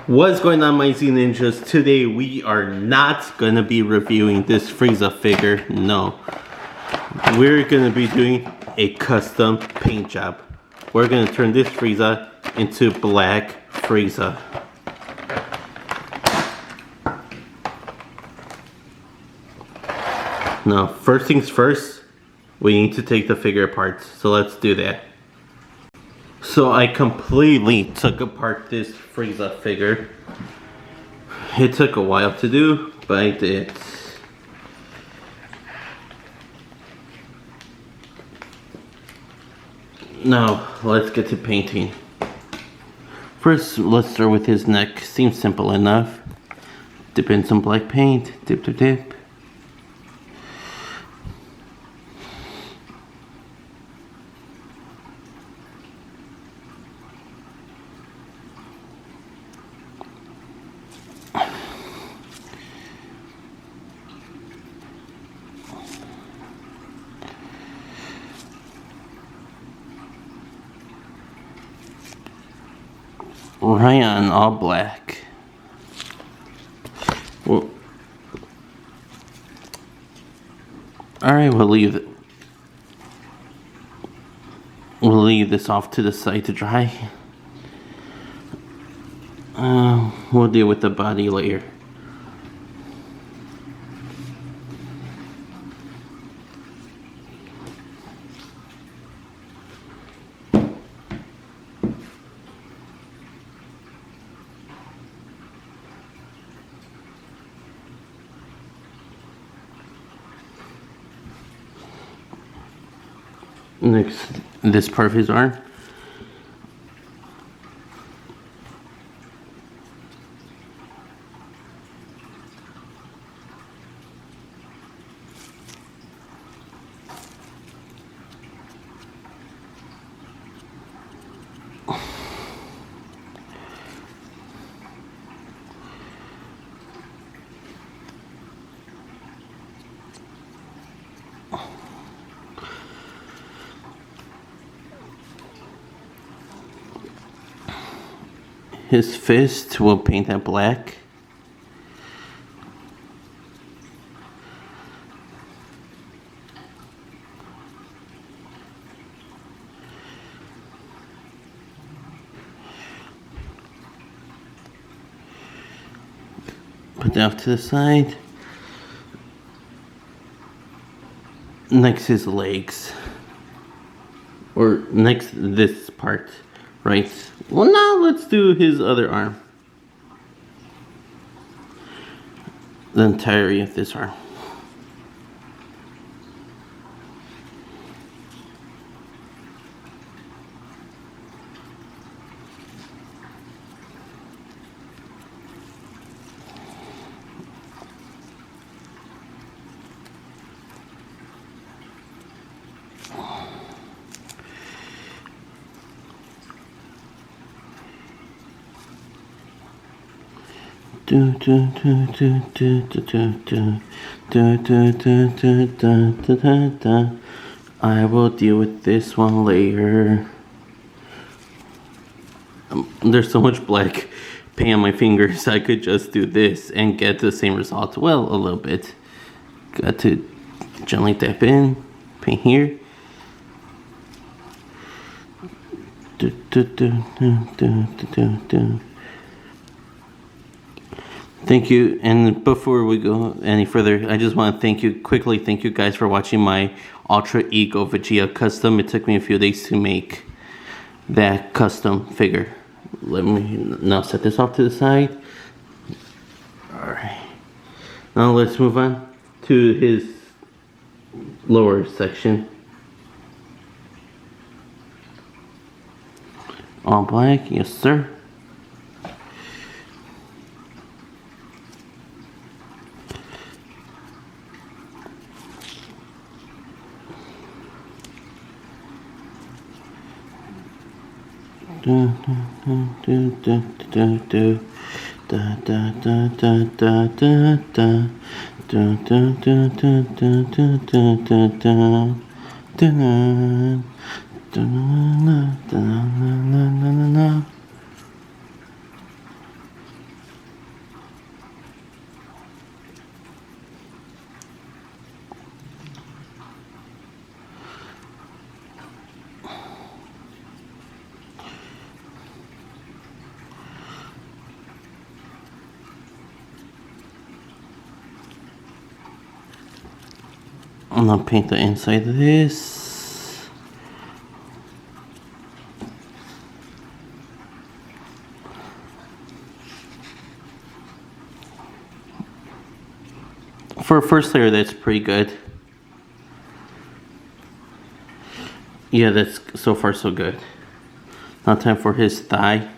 What's going on, my Z Ninjas? Today we are not going to be reviewing this Frieza figure. No. We're going to be doing a custom paint job. We're going to turn this Frieza into Black Frieza. Now, first things first, we need to take the figure apart. So let's do that. So I completely took apart this Frieza figure. It took a while to do, but I did. Now, let's get to painting. First, let's start with his neck. Seems simple enough. Dip in some black paint. Dip, dip, dip. Right on, all black. Well, alright, we'll leave this off to the side to dry. We'll deal with the body later. Next, this part of his arm. His fist will paint that black. Put that off to the side. Next, his legs. Or next, this part. Right. Well, now let's do his other arm. The entirety of this arm. I will deal with this one later. There's so much black paint on my fingers, I could just do this and get the same result. Well, a little bit. Got to gently dip in, paint here. Thank you, and before we go any further, I just want to thank you guys for watching my Ultra Ego Vegeta custom. It took me a few days to make that custom figure. Let me now set this off to the side. Alright, now let's move on to his lower section. All black, yes sir. I'm gonna paint the inside of this. For a first layer, that's pretty good. Yeah, that's so far so good. Now time for his thigh.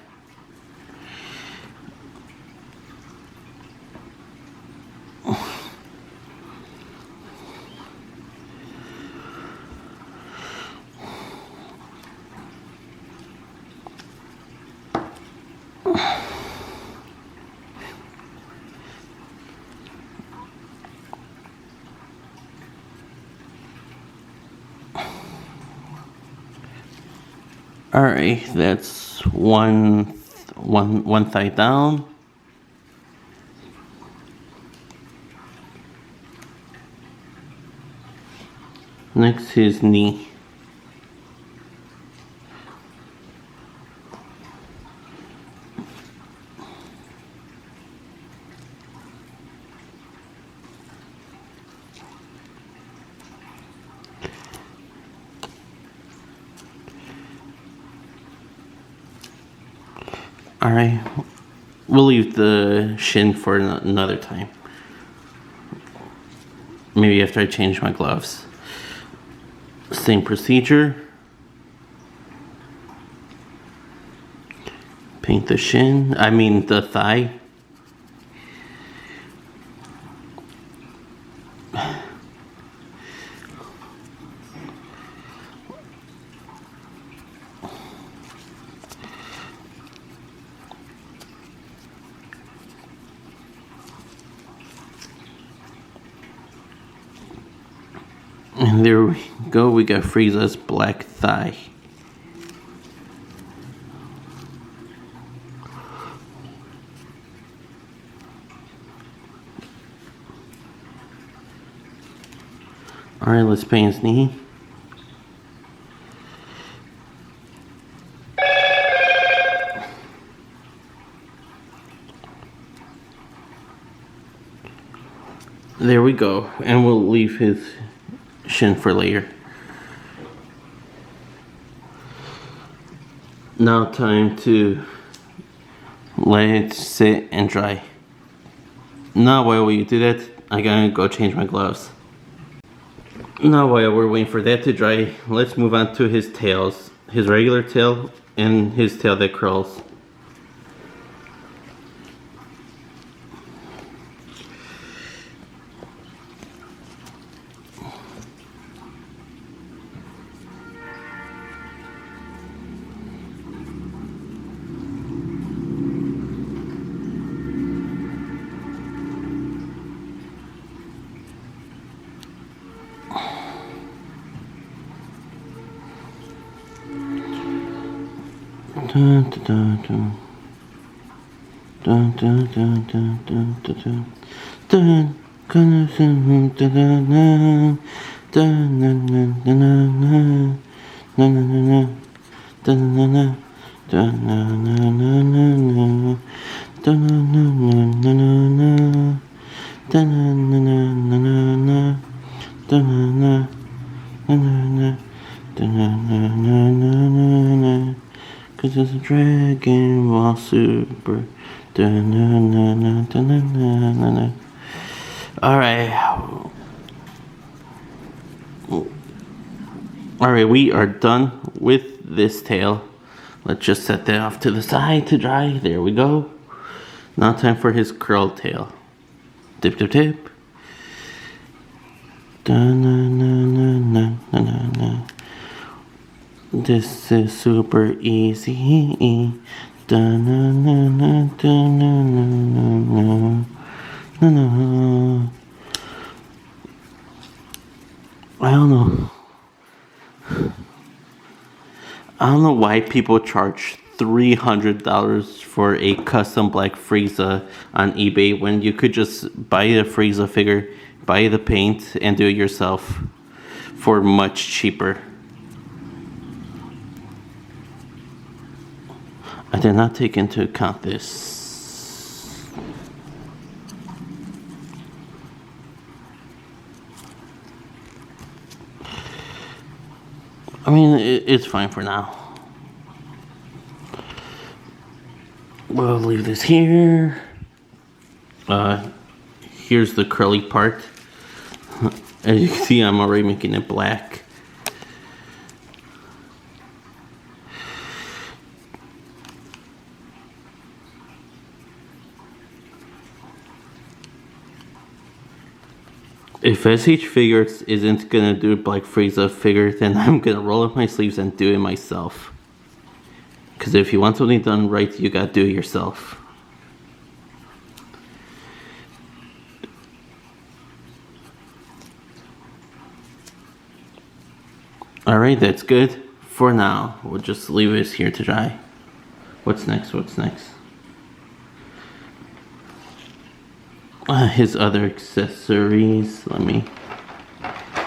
Alright, that's one thigh down. Next his knee. Alright, we'll leave the shin for another time. Maybe after I change my gloves. Same procedure. Paint the shin, the thigh. And there we go, we got Frieza's black thigh. Alright, let's paint his knee. There we go, and we'll leave his shin for later. Now time to let it sit and dry. Now while we do that, I gotta go change my gloves. Now while we're waiting for that to dry, let's move on to his tails. His regular tail and his tail that curls. Dun, dun, dun, dun, dun, dun, dun, dun, dun, dun, dun, cause it's a Dragon Ball Super. Alright, we are done with this tail. Let's just set that off to the side to dry. There we go. Now time for his curled tail. Dip, dip, dip. This is super easy. I don't know why people charge $300 for a custom black Frieza on eBay when you could just buy the Frieza figure, buy the paint, and do it yourself for much cheaper. I did not take into account this. mean, it's fine for now. We'll leave this here. Here's the curly part. As you can see, I'm already making it black. If SH Figuarts isn't gonna do a Black Frieza figure, then I'm gonna roll up my sleeves and do it myself. Because if you want something done right, you gotta do it yourself. Alright, that's good for now. We'll just leave this here to dry. What's next? What's next? His other accessories. Let me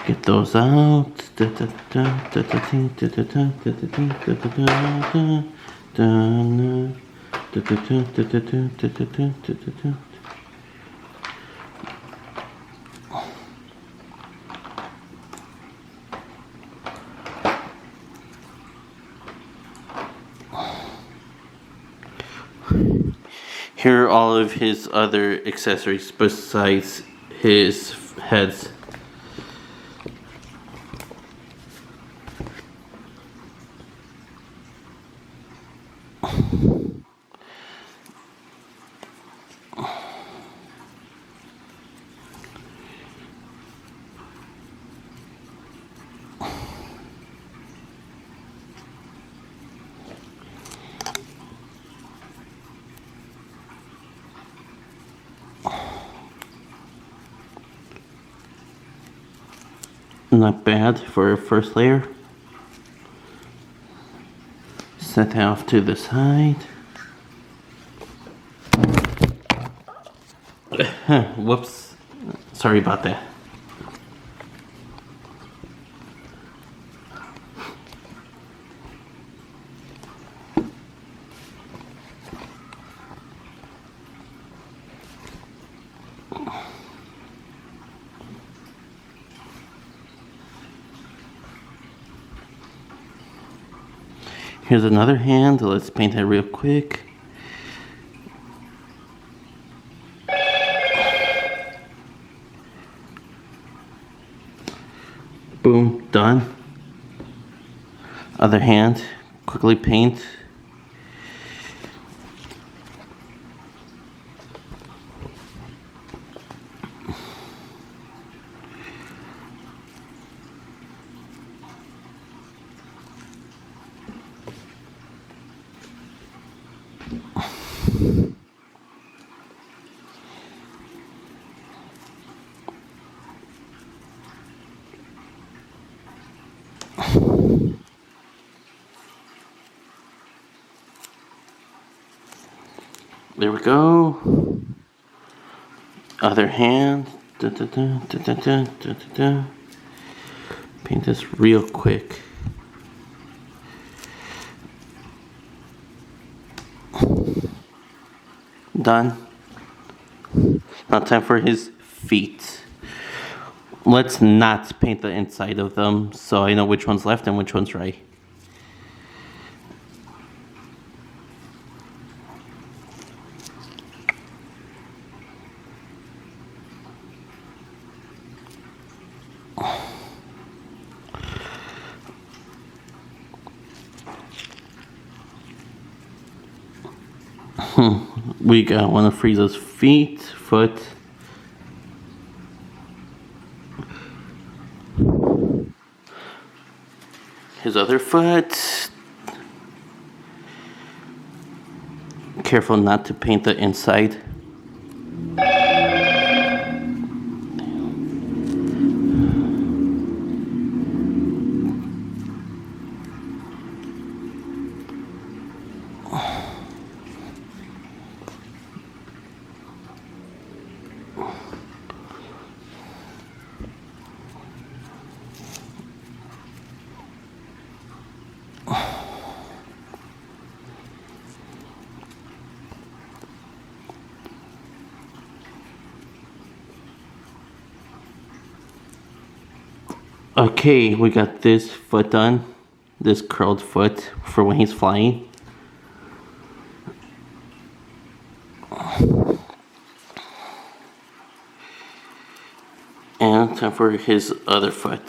get those out. Here are all of his other accessories besides his heads. Not bad for a first layer. Set that off to the side. Whoops. Sorry about that. Here's another hand. Let's paint that real quick. Boom, done. Other hand, quickly paint. There we go. Other hand. Paint this real quick. Done. Now time for his feet. Let's not paint the inside of them so I know which one's left and which one's right. We got one of Frieza's foot. His other foot. Careful not to paint the inside. Okay, we got this foot done. this curled foot for when he's flying. And time for his other foot.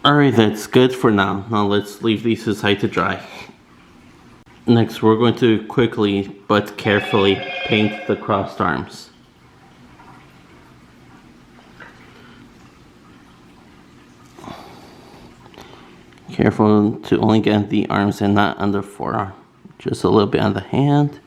Alright, that's good for now. Now let's leave these aside to dry. Next, we're going to quickly but carefully paint the crossed arms. Careful to only get the arms and not on the forearm. Just a little bit on the hand.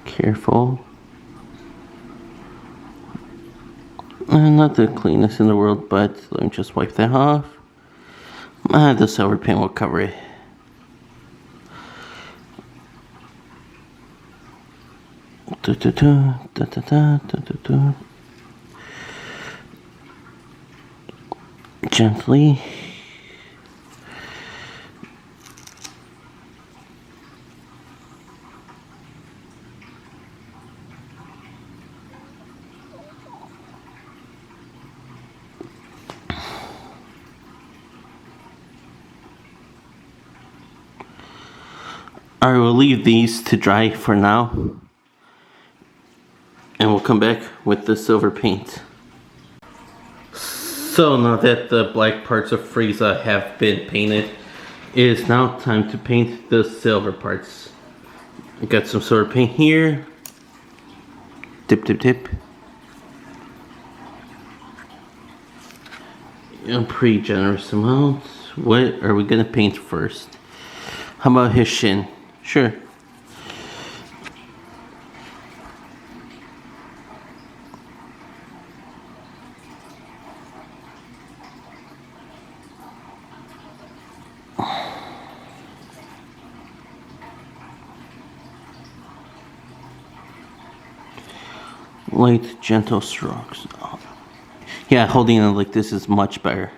Careful. Not the cleanest in the world, but let me just wipe that off. The silver paint will cover it. Gently. Alright, we'll leave these to dry for now. And we'll come back with the silver paint. So now that the black parts of Frieza have been painted, it is now time to paint the silver parts. I got some silver paint here. Dip, dip, dip. A pretty generous amount. What are we gonna paint first? How about his shin? Sure. Light, gentle strokes. Oh. Yeah, holding it like this is much better.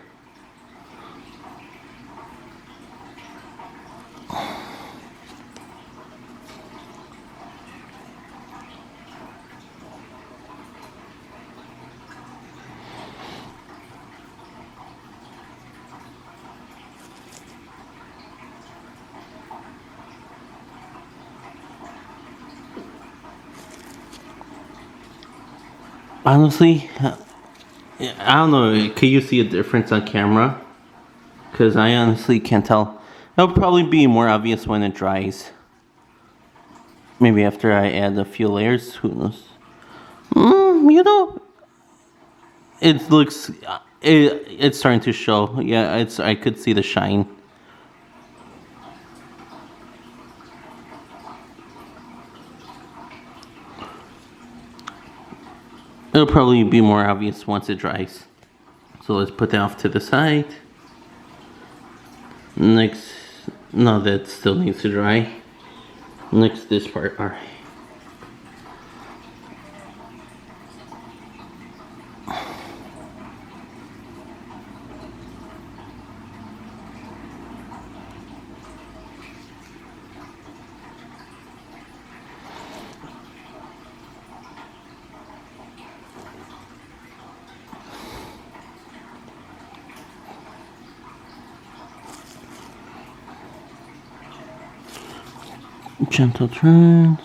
Honestly, I don't know, can you see a difference on camera? Because I honestly can't tell. It'll probably be more obvious when it dries. Maybe after I add a few layers, who knows? You know, it looks, it's starting to show. Yeah, I could see the shine. It'll probably be more obvious once it dries. So let's put that off to the side. Next, no, that still needs to dry. Next, this part, alright. Gentle turns.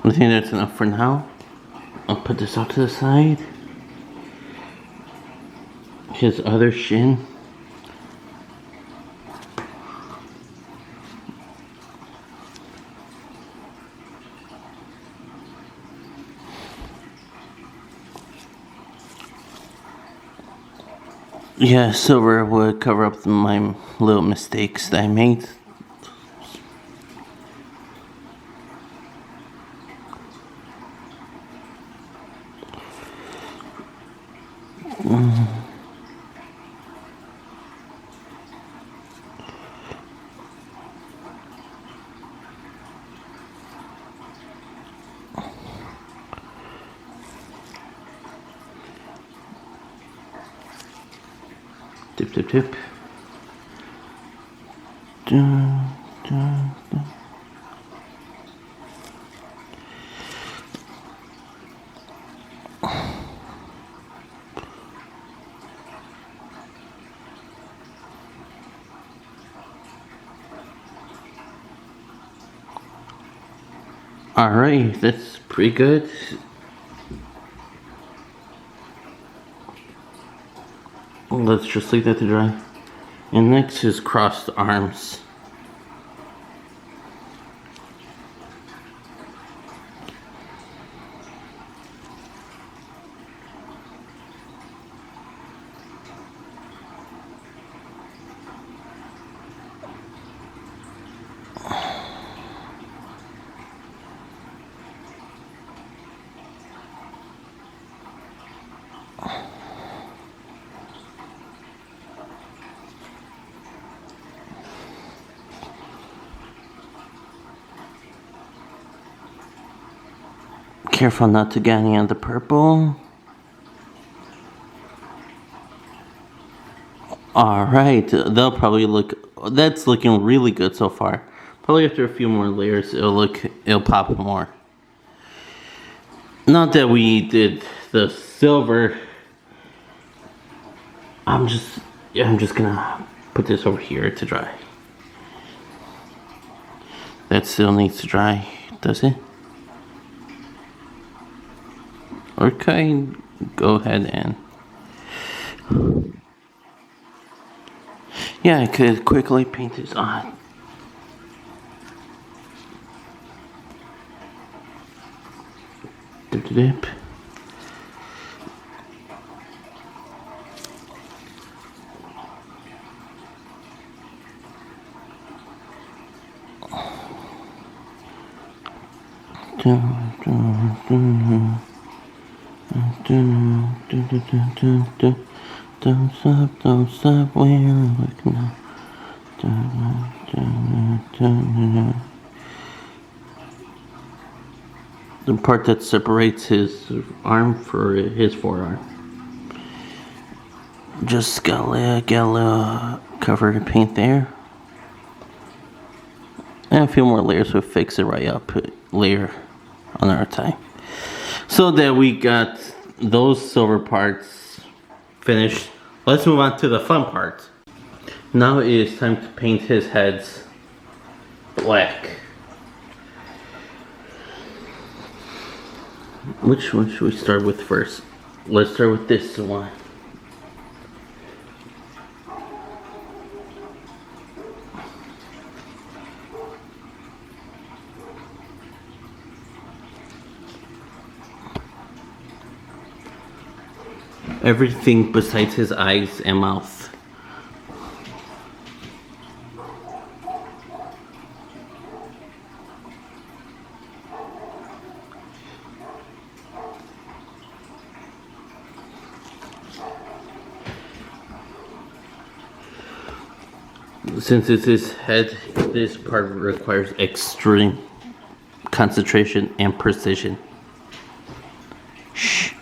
I think that's enough for now. I'll put this out to the side. his other shin. Yeah, silver would cover up my little mistakes that I made. Dip, dip, dip. Dun, dun, dun. Alright, that's pretty good. Let's just leave that to dry. And next is crossed arms. Careful not to get any of the purple. Alright, they'll probably look, that's looking really good so far. Probably after a few more layers, it'll pop more. Not that we did the silver. I'm just gonna put this over here to dry. That still needs to dry, does it? Okay, go ahead and... Yeah, I could quickly paint this on. Dip, dip, dip. Dun, dun, dun. Don't stop, we're looking up. The part that separates his arm for his forearm. Just get a little cover to paint there. And a few more layers will fix it right up later on our time. So that we got those silver parts finished, let's move on to the fun part. Now it is time to paint his heads black. Which one should we start with first? Let's start with this one. Everything besides his eyes and mouth. Since it's his head, this part requires extreme concentration and precision. Shh.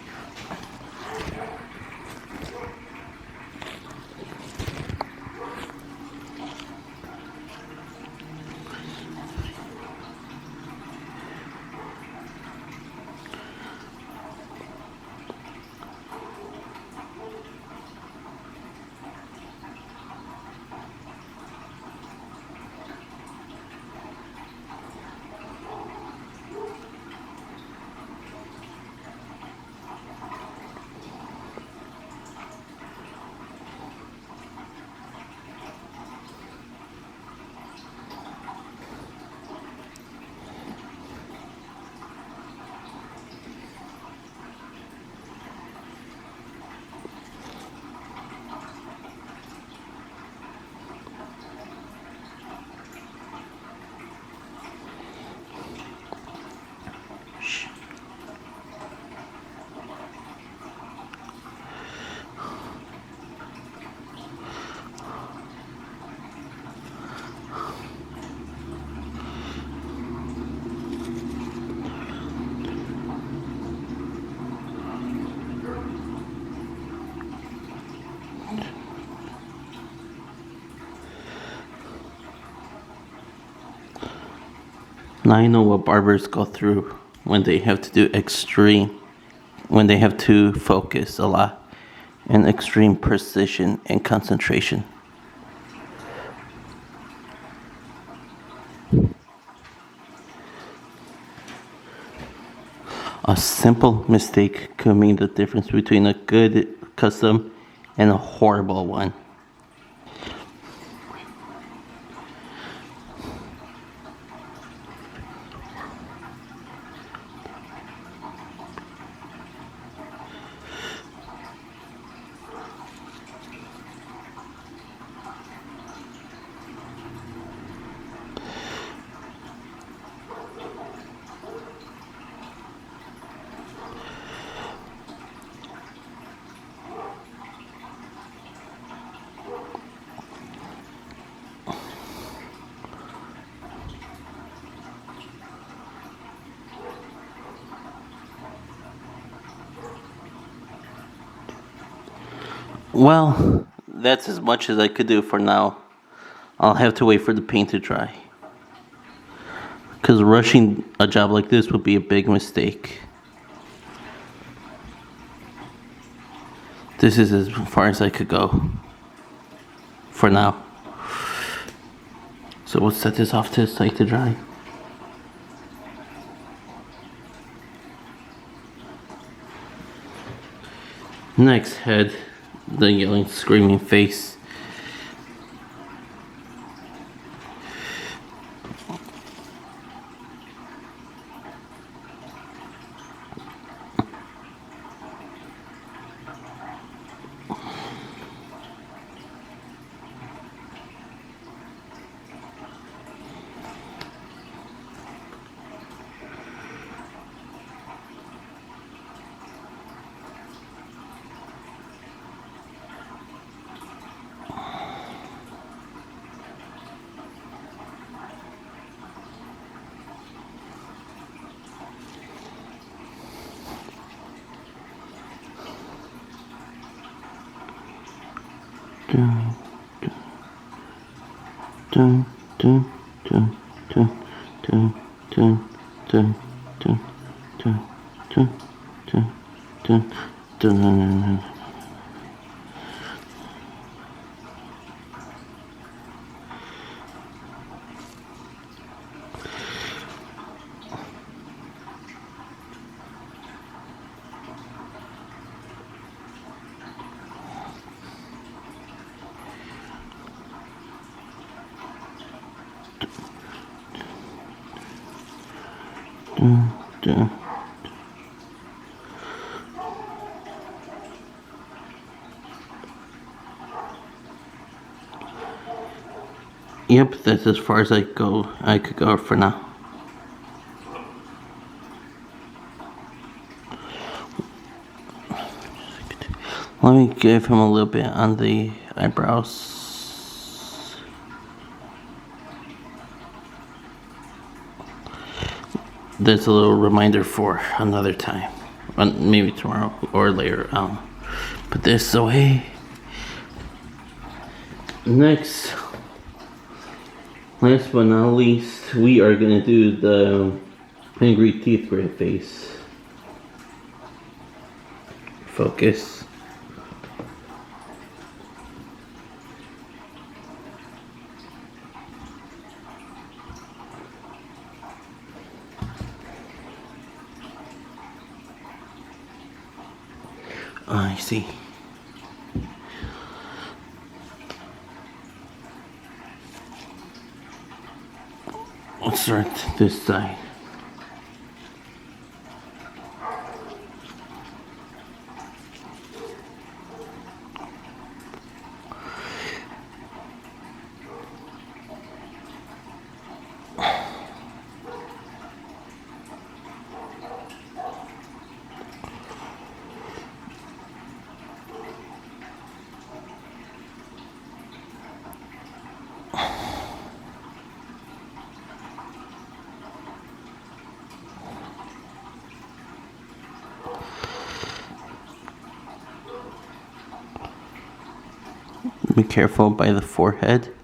Now I know what barbers go through when they have to do when they have to focus a lot and extreme precision and concentration. A simple mistake could mean the difference between a good custom and a horrible one. Well, that's as much as I could do for now. I'll have to wait for the paint to dry. Because rushing a job like this would be a big mistake. This is as far as I could go. For now. So we'll set this off to the side to dry. Next head, the yelling, screaming face. Yep, that's as far as I could go for now. Let me give him a little bit on the eyebrows. That's a little reminder for another time. Maybe tomorrow or later. Put this away. Next, last but not least, we are going to do the angry teeth grit face. Focus. I see. Let's start this side. Be careful by the forehead.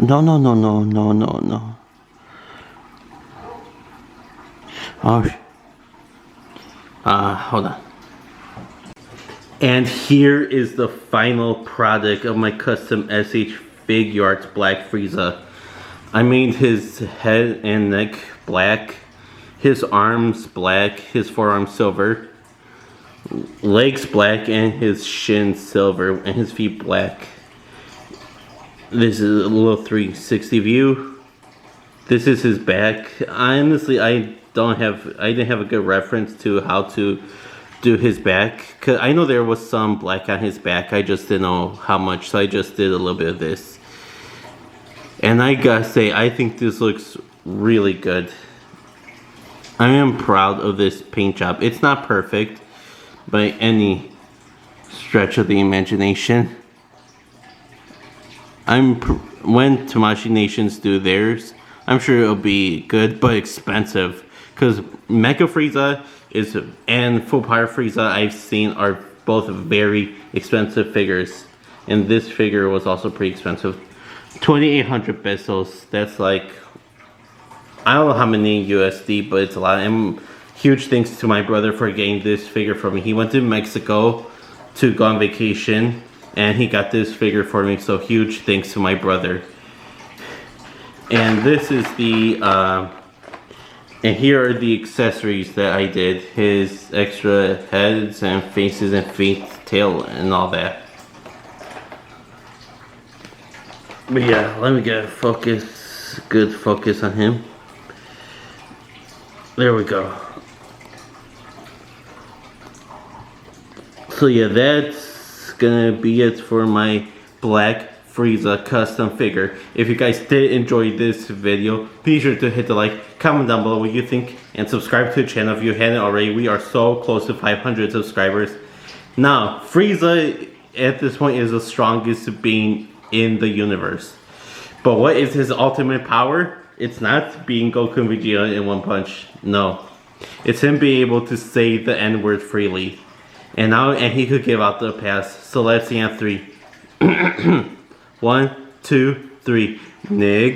No, no, no, no, no, no, no. Oh, hold on. And here is the final product of my custom SH Figuarts Black Frieza. I made his head and neck black, his arms black, his forearms silver, legs black, and his shins silver, and his feet black. This is a little 360 view. This is his back. Honestly, I didn't have a good reference to how to do his back, cause I know there was some black on his back. I just didn't know how much, so I just did a little bit of this. And I gotta say, I think this looks really good. I am proud of this paint job. It's not perfect by any stretch of the imagination. When Tamashii Nations do theirs, I'm sure it'll be good but expensive, because Mecha Frieza and Full Power Frieza I've seen are both very expensive figures, and this figure was also pretty expensive. 2,800 pesos. That's like, I don't know how many USD, but it's a lot. And huge thanks to my brother for getting this figure for me. He went to Mexico to go on vacation, and he got this figure for me, so huge thanks to my brother. And this is the, and here are the accessories that I did. His extra heads and faces and feet, tail, and all that. But yeah, let me get good focus on him. There we go. So yeah, that's gonna be it for my Black Frieza custom figure. If you guys did enjoy this video, be sure to hit the like, comment down below what you think, and subscribe to the channel if you hadn't already. We are so close to 500 subscribers. Now, Frieza at this point is the strongest being in the universe. But what is his ultimate power? It's not being Goku and Vegeta in one punch. No. It's him being able to say the N-word freely. And he could give out the pass. So let's see on 3. 1, 2, 3. Nig.